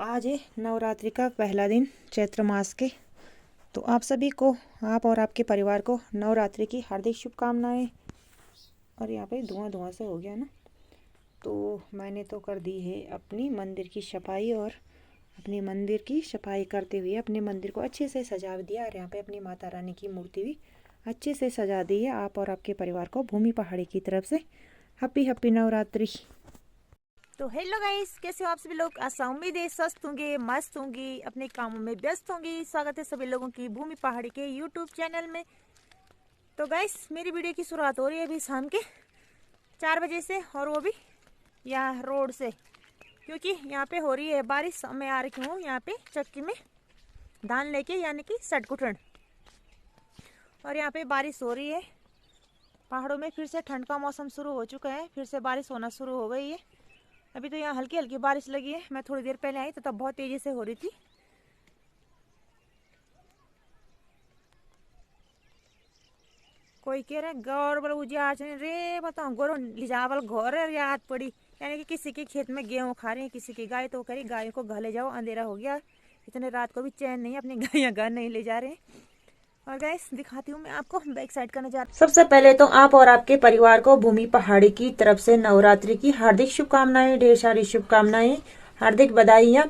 आज है नवरात्रि का पहला दिन चैत्र मास के। तो आप सभी को, आप और आपके परिवार को नवरात्रि की हार्दिक शुभकामनाएं। और यहाँ पे धुआं धुआं से हो गया ना, तो मैंने तो कर दी है अपनी मंदिर की सफाई। और अपने मंदिर की सफाई करते हुए अपने मंदिर को अच्छे से सजा दिया। और यहाँ पे अपनी माता रानी की मूर्ति भी अच्छे से सजा दी है। आप और आपके परिवार को भूमि पहाड़ी की तरफ से हैप्पी हैप्पी नवरात्रि। तो हेलो गाइस, कैसे हो आप सभी लोग? आशा उम्मीद है स्वस्थ होंगे, मस्त होंगी, अपने कामों में व्यस्त होंगी। स्वागत है सभी लोगों की भूमि पहाड़ी के यूट्यूब चैनल में। तो गाइस, मेरी वीडियो की शुरुआत हो रही है अभी शाम के 4 बजे से, और वो भी यहाँ रोड से, क्योंकि यहाँ पे हो रही है बारिश। मैं आ रही हूँ यहाँ पे चक्की में धान लेके, यानी कि सटकुटन। और यहाँ पे बारिश हो रही है। पहाड़ों में फिर से ठंड का मौसम शुरू हो चुका है, फिर से बारिश होना शुरू हो गई है। अभी तो यहाँ हल्की हल्की बारिश लगी है। मैं थोड़ी देर पहले आई तो तब बहुत तेजी से हो रही थी। कोई कह रहे गौर बोल उजियार रे बताओ गोरो लिजावल घर याद पड़ी, यानी कि किसी के खेत में गेहूँ खा रहे हैं, किसी की गाय तो करी गायों को घर ले जाओ, अंधेरा हो गया, इतने रात को भी चैन नहीं, अपनी गायें घर नहीं ले जा रहे हैं। और गाइस दिखाती हूँ मैं आपको बैक साइड का नजारा। सबसे पहले तो आप और आपके परिवार को भूमि पहाड़ी की तरफ से नवरात्रि की हार्दिक शुभकामनाएं, ढेर सारी शुभकामनाएं, हार्दिक बधाइयाँ।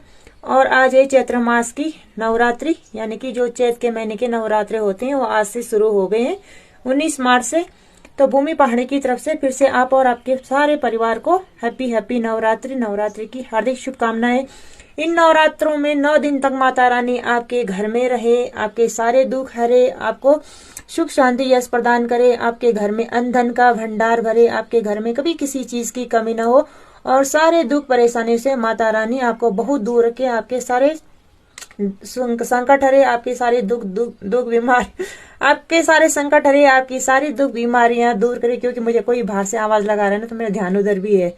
और आज है चैत्र मास की नवरात्रि, यानी कि जो चैत के महीने के नवरात्रे होते हैं वो आज से शुरू हो गए हैं, 19 मार्च से। तो भूमि पहाड़ी की तरफ से फिर से आप और आपके सारे परिवार को हैप्पी हैप्पी नवरात्रि, नवरात्रि की हार्दिक शुभकामनाएं। इन नवरात्रों में 9 दिन तक माता रानी आपके घर में रहे, आपके सारे दुख हरे, आपको सुख शांति यश प्रदान करे, आपके घर में अन्न धन का भंडार भरे, आपके घर में कभी किसी चीज की कमी न हो, और सारे दुख परेशानी से माता रानी आपको बहुत दूर रखे, आपके सारे संकट हरे, आपके सारे दुख दुख दुख बीमार आपके सारे संकट हरे, आपकी सारी दुख बीमारियां दूर करे। क्योंकि मुझे कोई बाहर से आवाज लगा रहा है ना, तो मेरा ध्यान उधर भी है।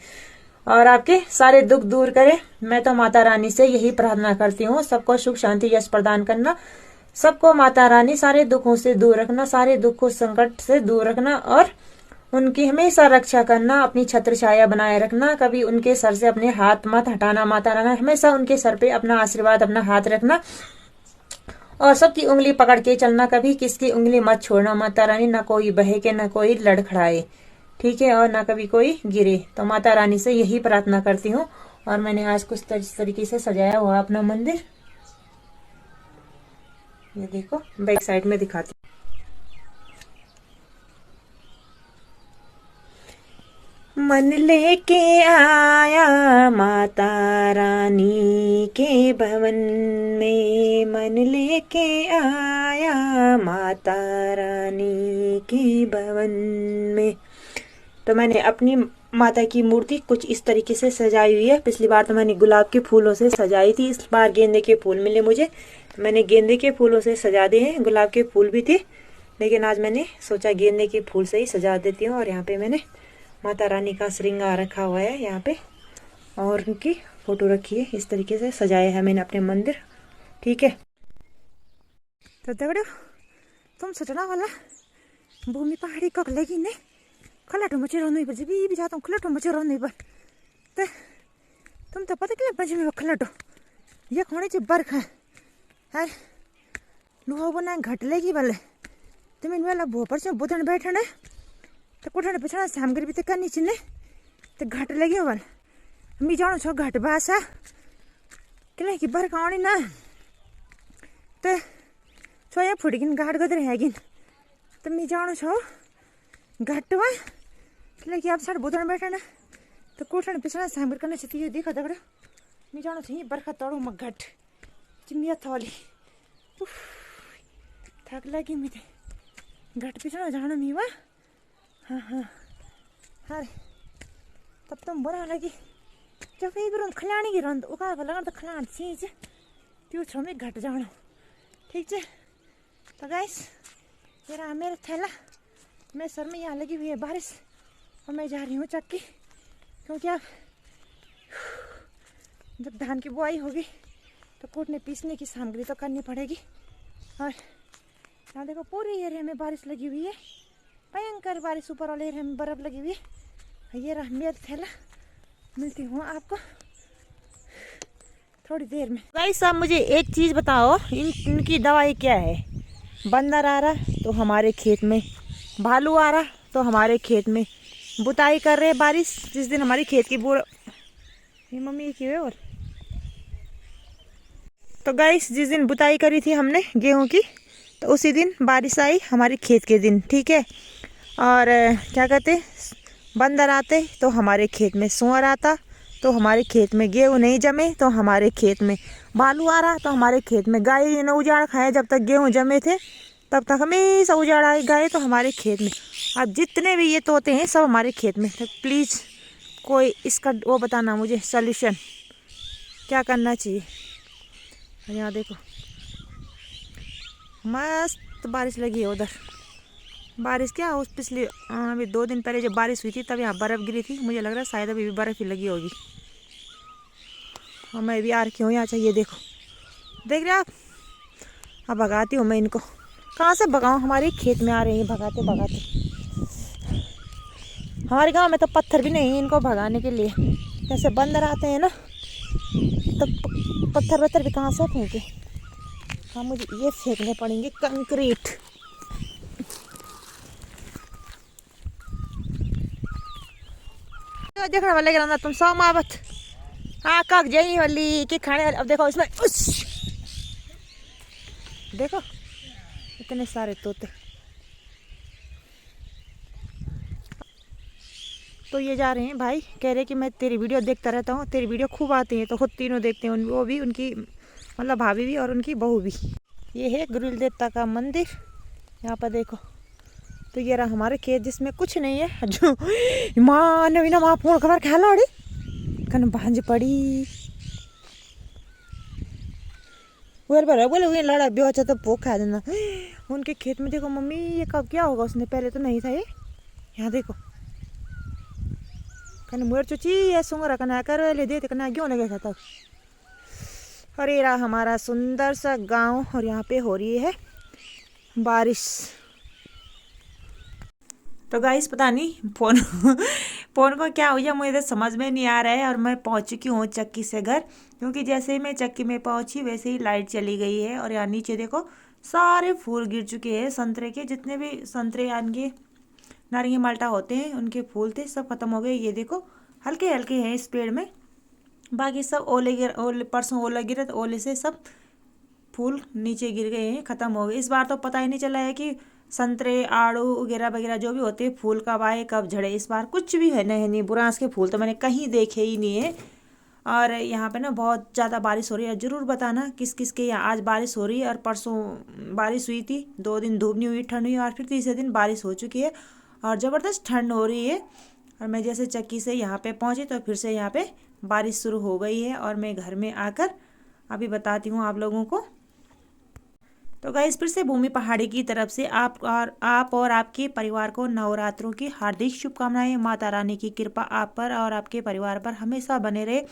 और आपके सारे दुख दूर करे। मैं तो माता रानी से यही प्रार्थना करती हूँ, सबको सुख शांति यश प्रदान करना, सबको माता रानी सारे दुखों से दूर रखना, सारे दुखों संकट से दूर रखना, और उनकी हमेशा रक्षा करना, अपनी छत्र छाया बनाए रखना। कभी उनके सर से अपने हाथ मत हटाना माता रानी, हमेशा उनके सर पे अपना आशीर्वाद, अपना हाथ रखना, और सबकी उंगली पकड़ के चलना, कभी किसकी उंगली मत छोड़ना माता रानी, ना कोई बहके ना कोई लड़खड़ाए, ठीक है, और ना कभी कोई गिरे। तो माता रानी से यही प्रार्थना करती हूँ। और मैंने आज कुछ इस तरीके से सजाया हुआ अपना मंदिर, ये देखो बैक साइड में दिखाती हूँ। मन लेके आया माता रानी के भवन में, मन लेके आया माता रानी के भवन में। तो मैंने अपनी माता की मूर्ति कुछ इस तरीके से सजाई हुई है। पिछली बार तो मैंने गुलाब के फूलों से सजाई थी, इस बार गेंदे के फूल मिले मुझे, मैंने गेंदे के फूलों से सजा दिए हैं। गुलाब के फूल भी थे, लेकिन आज मैंने सोचा गेंदे के फूल से ही सजा देती हूँ। और यहाँ पे मैंने माता रानी का श्रृंगार रखा हुआ है यहाँ पे, और उनकी फोटो रखी है। इस तरीके से सजाया है मैंने अपने मंदिर, ठीक है। तो दगड़ो, तुम सोचना वाला भूमि पहाड़ी कब लेगी ने खलाटो मचे रहने पर भी जाता हूँ, खलाटो मचे रहने पर तो तुम तो पता कि बजे में खलाटो ये खोने से बरखा है लुहा बना घट लेगी वाले तुम्हें वाला भोपर से बुधन बैठना तो कोठा पिछड़ा सामग्री भी तो करनी चिन्ह तो घट लगी वाल मी जानो छो घट बासा किले की बरखा आनी ना तो छोया फुटगिन घाट गदर हैगिन तो मी जानो छो घटवा किले की अब सारे बुधन बैठना तो कोठा पिछड़ा सामग्री करने से ये देखा दगड़ा मी जानो छो ये बरखा तड़ो म घट चिमिया थोली थक लगी मी घट पिछड़ा जानो मी वा हाँ हाँ अरे तब तुम बुरा लगी जब कहीं भी खिलानी की रंद उका लगा तो खिलान चीज त्यो छो में घट जानो, ठीक है। तो गाइस ये रहा मेरा थैला, मैं सर में यहाँ लगी हुई है बारिश, और मैं जा रही हूँ चक्की, क्योंकि अब जब धान की बुआई होगी तो कूटने पीसने की सामग्री तो करनी पड़ेगी। और यहाँ देखो पूरे एरिया में बारिश लगी हुई है, भयंकर बारिश, ऊपर वाले एरिया में बर्फ लगी हुई है। ये रहा मेरा थैला, मिलती हूँ आपको थोड़ी देर में। गाइस आप मुझे एक चीज़ बताओ, इनकी दवाई क्या है? बंदर आ रहा तो हमारे खेत में, भालू आ रहा तो हमारे खेत में, बुताई कर रहे बारिश, जिस दिन हमारी खेत की बुर ये मम्मी की है। और तो गाइस जिस दिन बुताई करी थी हमने गेहूं की, तो उसी दिन बारिश आई हमारे खेत के दिन, ठीक है। और क्या कहते, बंदर आते तो हमारे खेत में, सूअर आता तो हमारे खेत में, गेहूं नहीं जमे तो हमारे खेत में, भालू आ रहा तो हमारे खेत में, गाय ने उजाड़ खाया जब तक गेहूं जमे थे तब तक हमेशा उजाड़ आई गाय तो हमारे खेत में। अब जितने भी ये तोते हैं सब हमारे खेत में। तो प्लीज़ कोई इसका वो बताना मुझे सॉल्यूशन, क्या करना चाहिए। यहाँ देखो मस्त बारिश लगी है उधर। बारिश क्या, उस पिछले अभी 2 दिन पहले जब बारिश हुई थी तब यहाँ बर्फ़ गिरी थी, मुझे लग रहा है शायद अभी भी बर्फ़ ही लगी होगी। और मैं भी आ रखी हूँ यहाँ, चाहिए देखो, देख रहे आप। अब भगाती हूँ मैं इनको, कहाँ से भगाऊँ, हमारे खेत में आ रही है भगाते भगाते। हमारे गांव में तो पत्थर भी नहीं है इनको भगाने के लिए, जैसे बंदर आते हैं ना तो पत्थर वत्थर भी कहाँ से फेंके। हाँ मुझे ये फेंकने पड़ेंगे कंक्रीट। देखने वाले गिरा तुम सौ मावत, हाँ कक जाई वाली कि खाने। अब देखो इसमें देखो इतने सारे तोते। तो ये जा रहे हैं भाई, कह रहे कि मैं तेरी वीडियो देखता रहता हूँ, तेरी वीडियो खूब आती है, तो खुद तीनों देखते हैं, वो भी, उनकी मतलब भाभी भी और उनकी बहू भी। ये है गुरुल देवता का मंदिर, यहाँ पर देखो। तो ये रहा हमारे खेत जिसमें कुछ नहीं है, जो माँ ने भी ना माँ फोन खबर ख्याल उड़ी कन भांज पड़ी बोले हुए लड़ा भी अच्छा तो भूख खा देना। उनके खेत में देखो मम्मी, ये कब क्या होगा, उसने पहले तो नहीं था ये। यहाँ देखो कन मुर चुची ये सुंगरा कना कर ले देते कना क्यों लगे खाता। और ये रहा हमारा सुंदर सा गांव, और यहाँ पे हो रही है बारिश। तो गाइस पता नहीं फोन फ़ोन को क्या हो गया मुझे तो समझ में नहीं आ रहा है। और मैं पहुंच चुकी हूँ चक्की से घर, क्योंकि जैसे ही मैं चक्की में पहुंची वैसे ही लाइट चली गई है। और यहाँ नीचे देखो सारे फूल गिर चुके हैं संतरे के, जितने भी संतरे यानी के नारंगी माल्टा होते हैं उनके फूल थे सब खत्म हो गए। ये देखो हल्के हल्के हैं इस पेड़ में, बाकी सब ओले परसों ओला गिरे तो ओले से सब फूल नीचे गिर गए हैं, ख़त्म हो गए। इस बार तो पता ही नहीं चला है कि संतरे आड़ू वगैरह वगैरह जो भी होते हैं फूल कब आए कब झड़े। इस बार कुछ भी है नहीं, बुरांस के फूल तो मैंने कहीं देखे ही नहीं है। और यहाँ पे ना बहुत ज़्यादा बारिश हो रही है, ज़रूर बताना किस किस के यहाँ आज बारिश हो रही है। और परसों बारिश हुई थी, 2 दिन धूप नहीं हुई, ठंड हुई, और फिर तीसरे दिन बारिश हो चुकी है और ज़बरदस्त ठंड हो रही है। और मैं जैसे चक्की से यहाँ पे पहुँची तो फिर से यहाँ पे बारिश शुरू हो गई है। और मैं घर में आकर अभी बताती हूँ आप लोगों को। तो गाइस फिर से भूमि पहाड़ी की तरफ से आप और आपके परिवार को नवरात्रों की हार्दिक शुभकामनाएं। माता रानी की कृपा आप पर और आपके परिवार पर हमेशा बने रहे,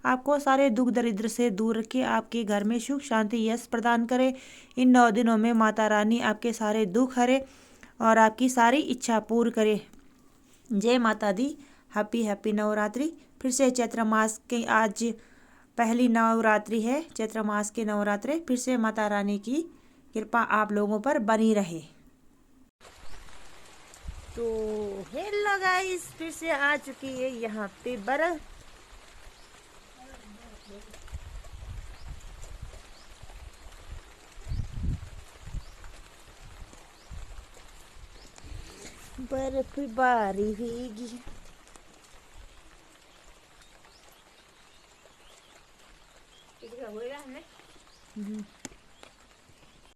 आपको सारे दुख दरिद्र से दूर रखे, आपके घर में सुख शांति यश प्रदान करे। इन 9 दिनों में माता रानी आपके सारे दुख हरे और आपकी सारी इच्छा पूर्ण करे। जय माता दी। Happy happy Navratri. फिर से चैत्र मास के आज पहली नवरात्रि है, चैत्र मास के नवरात्रि। फिर से माता रानी की कृपा आप लोगों पर बनी रहे। तो हेलो गाइस, फिर से आ चुकी है यहाँ पे बर्फ। बर्फ बारी होगी।